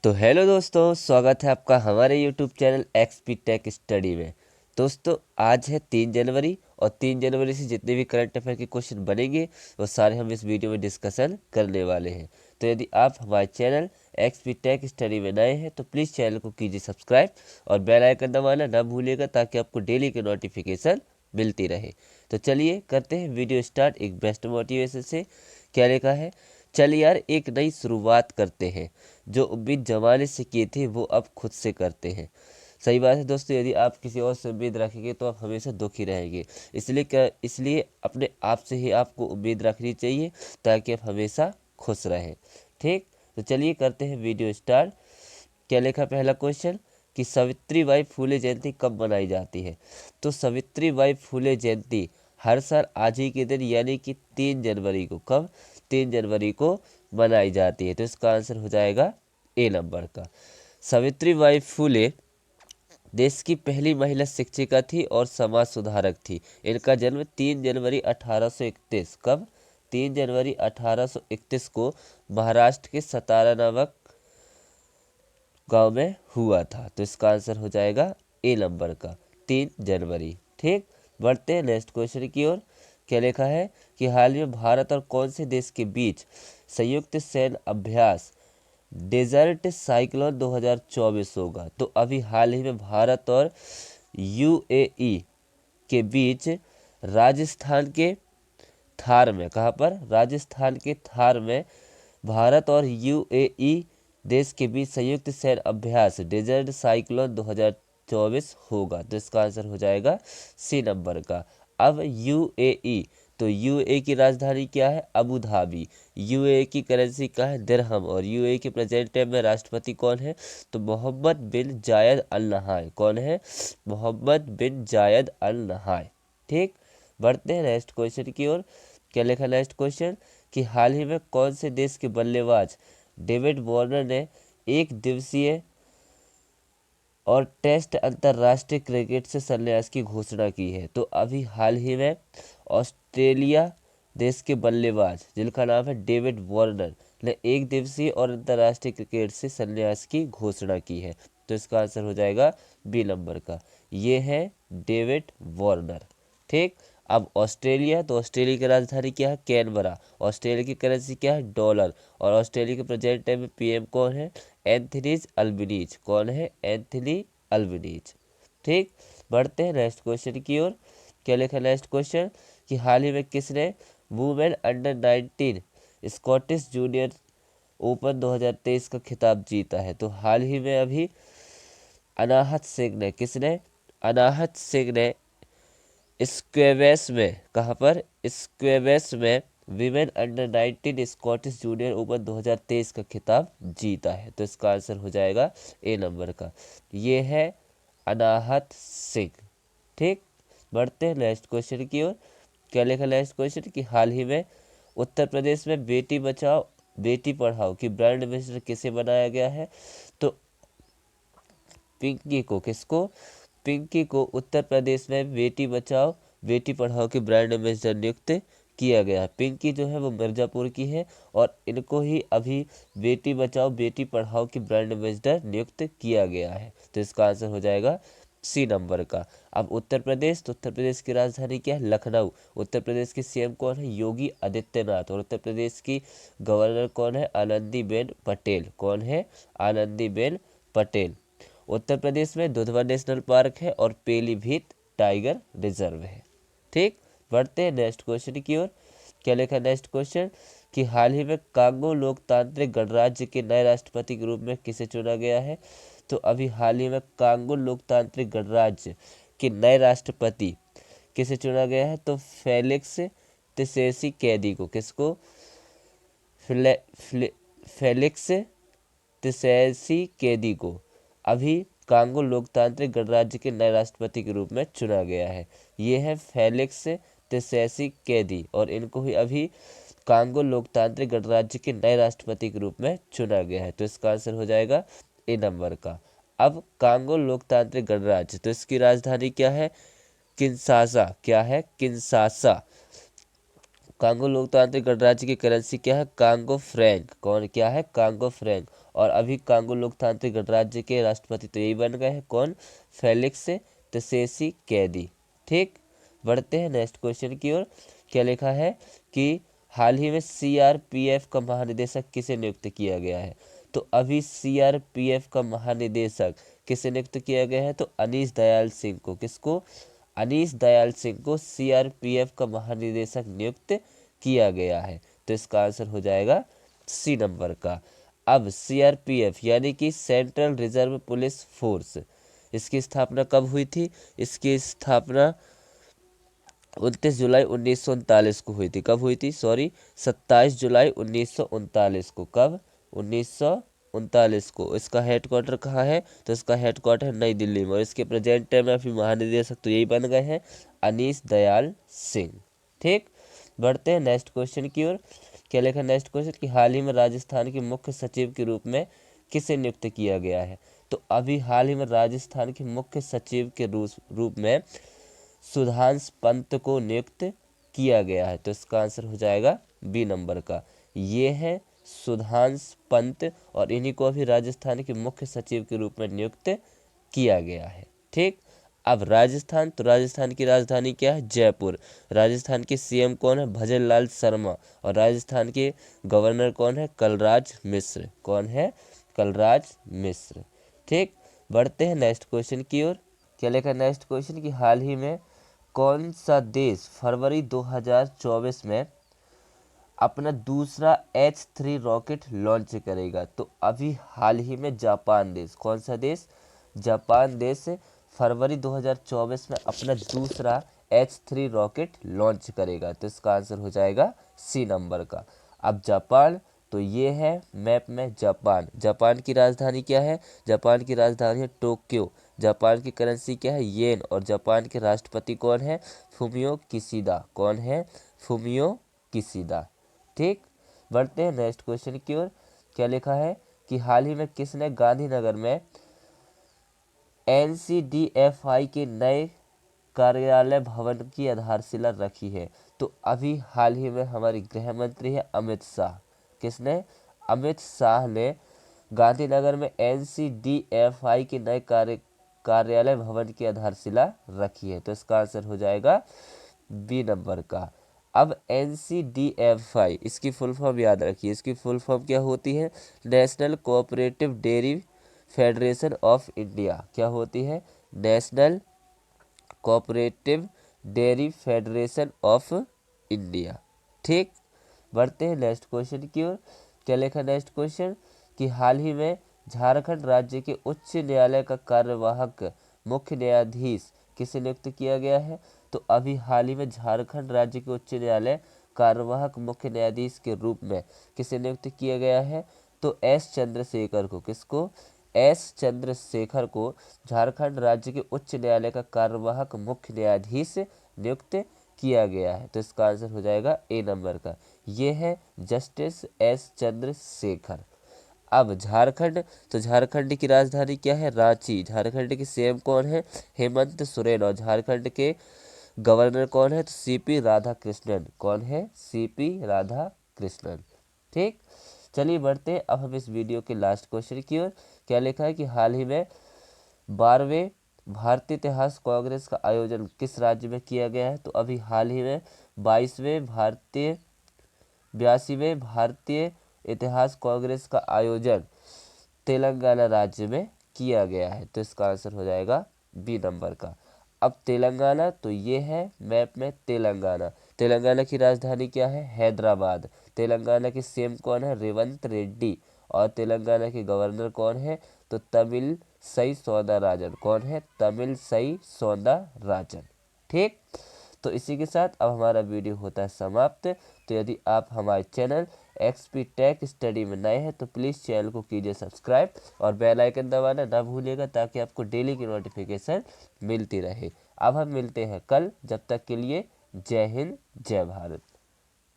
तो हेलो दोस्तों, स्वागत है आपका हमारे YouTube channel XP tech study में। दोस्तों आज है 3 जनवरी और 3 जनवरी से जितने भी करंट अफेयर के क्वेश्चन बनेंगे वो सारे हम इस वीडियो में डिस्कशन करने वाले हैं। तो यदि आप हमारे चैनल एक्सपी टेक स्टडी में नए हैं तो प्लीज़ चैनल को कीजिए सब्सक्राइब और बेल आइकन दबाना ना भूलिएगा ताकि आपको डेली के नोटिफिकेशन मिलती रहे। तो चलिए करते हैं वीडियो स्टार्ट एक बेस्ट मोटिवेशन से। क्या लिखा है? चलिए यार एक नई शुरुआत करते हैं, जो उम्मीद जमाने से किए थे वो अब खुद से करते हैं। सही बात है दोस्तों, यदि आप किसी और से उम्मीद रखेंगे तो आप हमेशा दुखी रहेंगे। इसलिए अपने आप से ही आपको उम्मीद रखनी चाहिए ताकि आप हमेशा खुश रहें। ठीक, तो चलिए करते हैं वीडियो स्टार्ट। क्या लिखा पहला क्वेश्चन कि सावित्रीबाई फुले जयंती कब मनाई जाती है? तो सावित्रीबाई फुले जयंती हर साल आज ही के दिन यानी कि 3 जनवरी को, कब? 3 जनवरी को मनाई जाती है। तो इसका आंसर हो जाएगा ए नंबर का। सावित्रीबाई फुले देश की पहली महिला शिक्षिका थी और समाज सुधारक थी। इनका जन्म 3 जनवरी 1831, कब? 3 जनवरी 1831 को महाराष्ट्र के सतारा नामक गांव में हुआ था। तो इसका आंसर हो जाएगा ए नंबर का 3 जनवरी। ठीक, बढ़ते हैं नेक्स्ट क्वेश्चन की ओर। क्या लिखा है कि हाल में भारत और कौन से देश के बीच संयुक्त सैन्य अभ्यास डेजर्ट साइक्लोन 2024 होगा? तो अभी हाल ही में भारत और यूएई के बीच राजस्थान के थार में, कहाँ पर? राजस्थान के थार में भारत और यूएई देश के बीच संयुक्त सैन्य अभ्यास डेजर्ट साइक्लोन 2024 होगा। तो इसका आंसर हो जाएगा सी नंबर का। अब यूएई, तो यूएई की राजधानी क्या है? Abu Dhabi. यूएई की करेंसी क्या है? दिरहम। और यूएई के प्रेजेंट टाइम में राष्ट्रपति कौन है? तो मोहम्मद बिन जायद अल नहाय। कौन है? मोहम्मद बिन जायद अल नहाय। ठीक, बढ़ते हैं नेक्स्ट क्वेश्चन की ओर। क्या लिखा नेक्स्ट क्वेश्चन कि हाल ही में कौन से देश के बल्लेबाज डेविड वार्नर ने एक दिवसीय और टेस्ट अंतर्राष्ट्रीय क्रिकेट से संन्यास की घोषणा की है? तो अभी हाल ही में ऑस्ट्रेलिया देश के बल्लेबाज जिनका नाम है डेविड वार्नर ने एक दिवसीय और अंतर्राष्ट्रीय क्रिकेट से संन्यास की घोषणा की है। तो इसका आंसर हो जाएगा बी नंबर का। ये है डेविड वार्नर। ठीक, अब ऑस्ट्रेलिया, तो ऑस्ट्रेलिया की राजधानी क्या है? कैनबरा। ऑस्ट्रेलिया की करेंसी क्या है? डॉलर। और ऑस्ट्रेलिया के प्रेजेंट टाइम में पीएम कौन है? Anthony's Albanese. कौन है? Anthony Albanese. ठीक, बढ़ते हैं नेक्स्ट क्वेश्चन की ओर। क्या लिखा नेक्स्ट क्वेश्चन कि हाल ही में किसने women under 19 Scottish junior open 2023 का खिताब जीता है? तो हाल ही में अभी अनाहत सिंह ने, किसने? अनाहत सिंह ने स्क्वेवेस में, कहाँ पर? स्क्वेवेस में women under 19 Scottish junior open 2023 का खिताब जीता है। तो इसका आंसर हो जाएगा ए नंबर का। ये है अनाहत सिंह। ठीक, बढ़ते हैं नेक्स्ट क्वेश्चन की ओर। क्या लिखा नेक्स्ट क्वेश्चन कि हाल ही में उत्तर प्रदेश में बेटी बचाओ बेटी पढ़ाओ की ब्रांड एम्बेसडर किसे बनाया गया है? तो पिंकी को, किसको? पिंकी को उत्तर प्रदेश में बेटी बचाओ बेटी पढ़ाओ की ब्रांड एम्बेसडर नियुक्त किया गया है। पिंकी जो है वो मिर्ज़ापुर की है और इनको ही अभी बेटी बचाओ बेटी पढ़ाओ की ब्रांड एम्बेसडर नियुक्त किया गया है। तो इसका आंसर हो जाएगा सी नंबर का। अब उत्तर प्रदेश, तो उत्तर प्रदेश की राजधानी क्या है? लखनऊ। उत्तर प्रदेश के सीएम कौन है? योगी आदित्यनाथ। और उत्तर प्रदेश की गवर्नर कौन है? आनंदीबेन पटेल। कौन है? आनंदीबेन पटेल। उत्तर प्रदेश में दुधवा नेशनल पार्क है और पीलीभीत टाइगर रिजर्व है। ठीक, बढ़ते हैं नेक्स्ट क्वेश्चन की ओर। क्या लिखा नेक्स्ट क्वेश्चन कि हाल ही में कांगो लोकतांत्रिक गणराज्य के नए राष्ट्रपति के रूप में किसे चुना गया है? तो अभी हाल ही में कांगो लोकतांत्रिक गणराज्य के नए राष्ट्रपति किसे चुना गया है? तो फेलिक्स त्सेसी को। किसको? फेलिक्स त्सेसी को अभी कांगो लोकतांत्रिक गणराज्य के नए राष्ट्रपति के रूप में चुना गया है। ये है फेलिक्स त्सेसी और इनको ही अभी कांगो लोकतांत्रिक गणराज्य के नए राष्ट्रपति के रूप में चुना गया है। तो इसका आंसर हो जाएगा ए नंबर का। अब कांगो लोकतांत्रिक गणराज्य, तो इसकी राजधानी क्या है? किंशासा। क्या है? किंशासा। कांगो लोकतांत्रिक गणराज्य की करेंसी क्या है? Congo Frank. कौन? क्या है? Congo Frank. और अभी कांगो लोकतांत्रिक गणराज्य के राष्ट्रपति तो यही बन गए हैं, कौन, फेलिक्स त्शेसिकेदी। ठीक, बढ़ते हैं नेक्स्ट क्वेश्चन की ओर। क्या लिखा है कि हाल ही में सीआरपीएफ का महानिदेशक किसे नियुक्त किया गया है? तो अभी सीआरपीएफ का महानिदेशक किसे नियुक्त किया गया है? तो अनीश दयाल सिंह को। किसको? अनीश दयाल सिंह को सीआरपीएफ का महानिदेशक नियुक्त किया गया है। तो इसका आंसर हो जाएगा सी नंबर का। अब सीआरपीएफ यानी कि सेंट्रल रिजर्व पुलिस फोर्स, इसकी स्थापना कब हुई थी? इसकी स्थापना 29 जुलाई 1939 को हुई थी। कब हुई थी? सॉरी, 27 जुलाई 1939 को। कब? 1939 को। इसका हेडक्वार्टर कहाँ है? तो इसका हेडक्वार्टर नई दिल्ली में, और इसके प्रेजेंट टाइम में अभी महानिदेशक तो यही बन गए हैं, अनीश दयाल सिंह। ठीक, बढ़ते हैं नेक्स्ट क्वेश्चन की ओर। क्या लिखा नेक्स्ट क्वेश्चन कि हाल ही में राजस्थान के मुख्य सचिव के रूप में किसे नियुक्त किया गया है? तो अभी हाल ही में राजस्थान के मुख्य सचिव के रूप में सुधांश पंत को नियुक्त किया गया है। तो इसका आंसर हो जाएगा बी नंबर का। ये है सुधांश पंत, और इन्हीं को अभी राजस्थान के मुख्य सचिव के रूप में नियुक्त किया गया है। ठीक, अब राजस्थान, तो राजस्थान की राजधानी क्या है? जयपुर। राजस्थान के सीएम कौन है? भजन लाल शर्मा। और राजस्थान के गवर्नर कौन है? कलराज मिश्र। कौन है? कलराज मिश्र। ठीक, बढ़ते हैं नेक्स्ट क्वेश्चन की ओर। क्या लिखा नेक्स्ट क्वेश्चन कि हाल ही में कौन सा देश फरवरी 2024 में अपना दूसरा H3 रॉकेट लॉन्च करेगा? तो अभी हाल ही में जापान देश, कौन सा देश? जापान देश फरवरी 2024 में अपना दूसरा H3 रॉकेट लॉन्च करेगा। तो इसका आंसर हो जाएगा सी नंबर का। अब जापान, तो ये है मैप में जापान। जापान की राजधानी क्या है? जापान की राजधानी है टोक्यो। जापान की करेंसी क्या है? येन। और जापान के राष्ट्रपति कौन है? Fumio Kishida. कौन है? Fumio Kishida. ठीक, बढ़ते हैं नेक्स्ट क्वेश्चन की ओर। क्या लिखा है कि हाल ही में किसने गांधीनगर में NCDFI के नए कार्यालय भवन की आधारशिला रखी है? तो अभी हाल ही में हमारे गृह मंत्री है अमित शाह। किसने? अमित शाह ने गांधीनगर में NCDFI के नए कार्यालय भवन की आधारशिला रखी है। तो इसका आंसर हो जाएगा बी नंबर का। अब NCDFI, इसकी फुल फॉर्म याद रखिए। इसकी फुल फॉर्म क्या होती है? National cooperative dairy federation of India. क्या होती है? National cooperative dairy federation of India. ठीक, बढ़ते हैं नेक्स्ट क्वेश्चन की ओर। क्या लिखा नेक्स्ट क्वेश्चन कि हाल ही में झारखंड राज्य के उच्च न्यायालय का कार्यवाहक मुख्य न्यायाधीश किसे नियुक्त किया गया है? तो अभी हाल ही में झारखंड राज्य के उच्च न्यायालय कार्यवाहक मुख्य न्यायाधीश के रूप में किसे नियुक्त किया गया है? तो एस चंद्रशेखर को। किसको? एस चंद्रशेखर को झारखंड राज्य के उच्च न्यायालय का कार्यवाहक मुख्य न्यायाधीश नियुक्त किया गया है। तो इसका आंसर हो जाएगा ए नंबर का। ये है जस्टिस एस चंद्रशेखर। अब झारखंड, तो झारखंड की राजधानी क्या है? रांची। झारखंड के सीएम कौन है? हेमंत सोरेन। और झारखंड के गवर्नर कौन है? तो सीपी राधाकृष्णन। कौन है? सीपी राधाकृष्णन। ठीक, चलिए बढ़ते हैं अब हम इस वीडियो के लास्ट क्वेश्चन की ओर। क्या लिखा है कि हाल ही में 12वें भारतीय इतिहास कांग्रेस का आयोजन किस राज्य में किया गया है? तो अभी हाल ही में 82वें भारतीय इतिहास कांग्रेस का आयोजन तेलंगाना राज्य में किया गया है। तो इसका आंसर हो जाएगा बी नंबर का। अब तेलंगाना, तो ये है मैप में तेलंगाना। तेलंगाना की राजधानी क्या है? हैदराबाद। तेलंगाना के सीएम कौन है? रेवंत रेड्डी। और तेलंगाना के गवर्नर कौन है? तो तमिलसाई सौंदरराजन। कौन है? तमिलसाई सौंदरराजन। ठीक, तो इसी के साथ अब हमारा वीडियो होता है समाप्त। तो यदि आप हमारे चैनल XP टेक स्टडी में नए हैं तो प्लीज़ चैनल को कीजिए सब्सक्राइब और बेल आइकन दबाना ना भूलिएगा, ताकि आपको डेली की नोटिफिकेशन मिलती रहे। अब हम मिलते हैं कल, जब तक के लिए जय हिंद जय भारत।